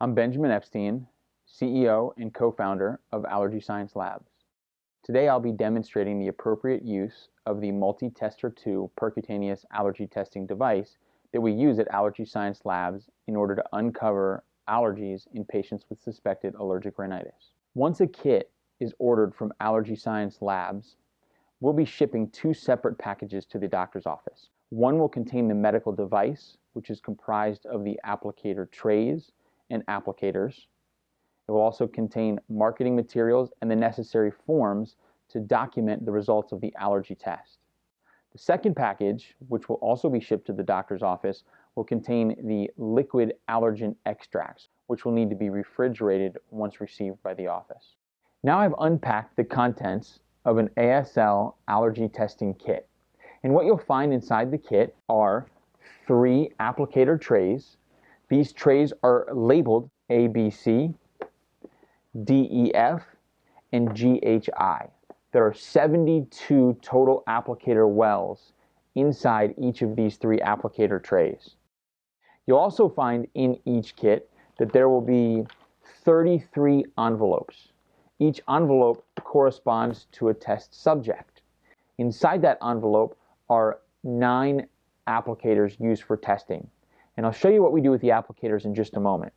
I'm Benjamin Epstein, CEO and co-founder of Allergy Science Labs. Today I'll be demonstrating the appropriate use of the multi-tester 2 percutaneous allergy testing device that we use at Allergy Science Labs in order to uncover allergies in patients with suspected allergic rhinitis. Once a kit is ordered from Allergy Science Labs, we'll be shipping 2 separate packages to the doctor's office. One will contain the medical device, which is comprised of the applicator trays and applicators. It will also contain marketing materials and the necessary forms to document the results of the allergy test. The second package, which will also be shipped to the doctor's office, will contain the liquid allergen extracts, which will need to be refrigerated once received by the office. Now I've unpacked the contents of an ASL allergy testing kit. And what you'll find inside the kit are 3 applicator trays. These trays are labeled A, B, C, D, E, F, and G, H, I. There are 72 total applicator wells inside each of these 3 applicator trays. You'll also find in each kit that there will be 33 envelopes. Each envelope corresponds to a test subject. Inside that envelope are 9 applicators used for testing. And I'll show you what we do with the applicators in just a moment.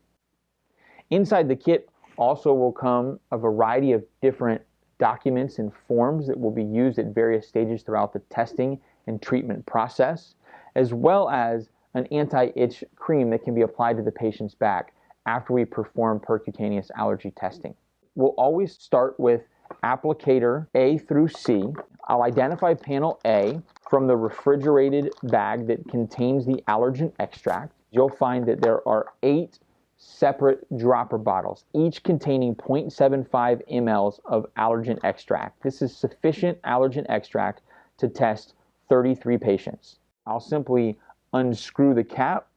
Inside the kit also will come a variety of different documents and forms that will be used at various stages throughout the testing and treatment process, as well as an anti-itch cream that can be applied to the patient's back after we perform percutaneous allergy testing. We'll always start with applicator A through C. I'll identify panel A from the refrigerated bag that contains the allergen extract. You'll find that there are 8 separate dropper bottles, each containing 0.75 mL of allergen extract. This is sufficient allergen extract to test 33 patients. I'll simply unscrew the cap.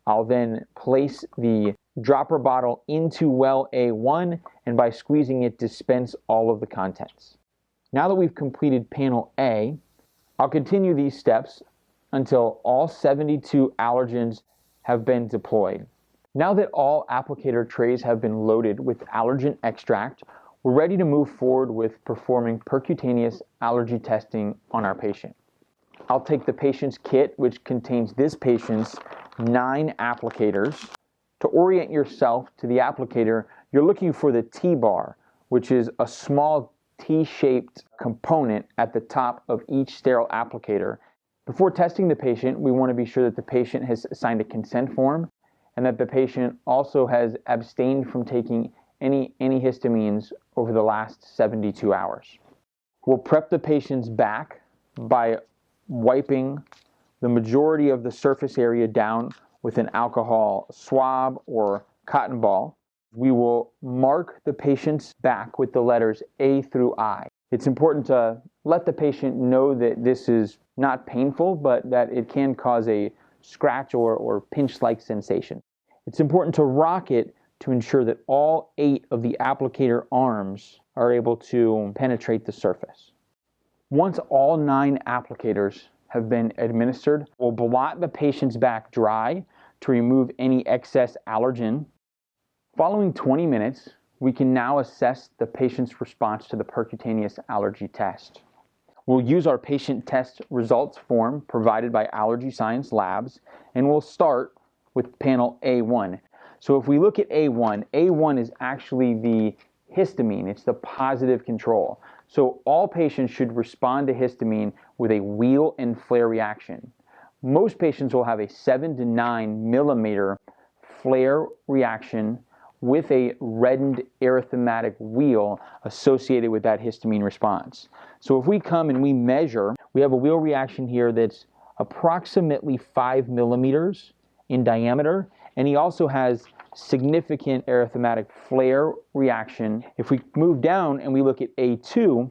I'll then place the dropper bottle into well A1, and by squeezing it, dispense all of the contents. Now that we've completed panel A, I'll continue these steps until all 72 allergens have been deployed. Now that all applicator trays have been loaded with allergen extract, we're ready to move forward with performing percutaneous allergy testing on our patient. I'll take the patient's kit, which contains this patient's 9 applicators. To orient yourself to the applicator, you're looking for the T-bar, which is a small T-shaped component at the top of each sterile applicator. Before testing the patient, we want to be sure that the patient has signed a consent form and that the patient also has abstained from taking any antihistamines over the last 72 hours. We'll prep the patient's back by wiping the majority of the surface area down with an alcohol swab or cotton ball. We will mark the patient's back with the letters A through I. It's important to let the patient know that this is not painful, but that it can cause a scratch or pinch-like sensation. It's important to rock it to ensure that all 8 of the applicator arms are able to penetrate the surface. Once all 9 applicators have been administered, we'll blot the patient's back dry to remove any excess allergen. Following 20 minutes, we can now assess the patient's response to the percutaneous allergy test. We'll use our patient test results form provided by Allergy Science Labs, and we'll start with panel A1. So if we look at A1, A1 is actually the histamine. It's the positive control. So all patients should respond to histamine with a wheal and flare reaction. Most patients will have a 7 to 9 millimeter flare reaction with a reddened erythematic wheal associated with that histamine response. So if we come and we measure, we have a wheal reaction here that's approximately 5 millimeters in diameter, and he also has significant erythematic flare reaction. If we move down and we look at A2,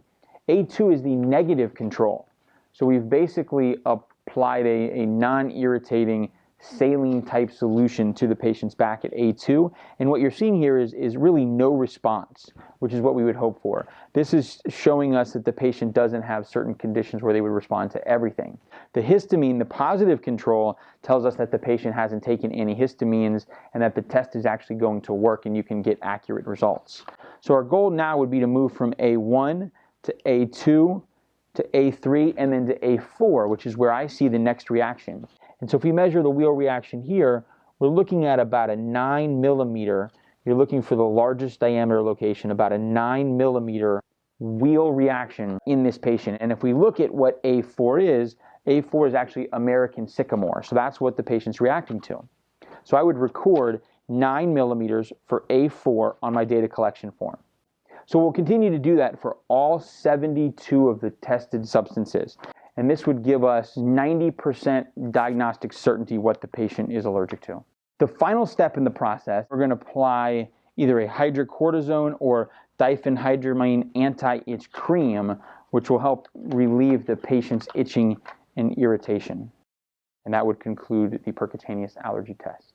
A2 is the negative control. So we've basically applied a non-irritating saline type solution to the patient's back at A2. And what you're seeing here is really no response, which is what we would hope for. This is showing us that the patient doesn't have certain conditions where they would respond to everything. The histamine, the positive control, tells us that the patient hasn't taken antihistamines and that the test is actually going to work and you can get accurate results. So our goal now would be to move from A1 to A2 to A3 and then to A4, which is where I see the next reaction. And so if we measure the wheal reaction here, we're looking at about a 9 millimeter. You're looking for the largest diameter location, about a 9 millimeter wheal reaction in this patient. And if we look at what A4 is actually American sycamore. So that's what the patient's reacting to. So I would record 9 millimeters for A4 on my data collection form. So we'll continue to do that for all 72 of the tested substances. And this would give us 90% diagnostic certainty what the patient is allergic to. The final step in the process, we're going to apply either a hydrocortisone or diphenhydramine anti-itch cream, which will help relieve the patient's itching and irritation. And that would conclude the percutaneous allergy test.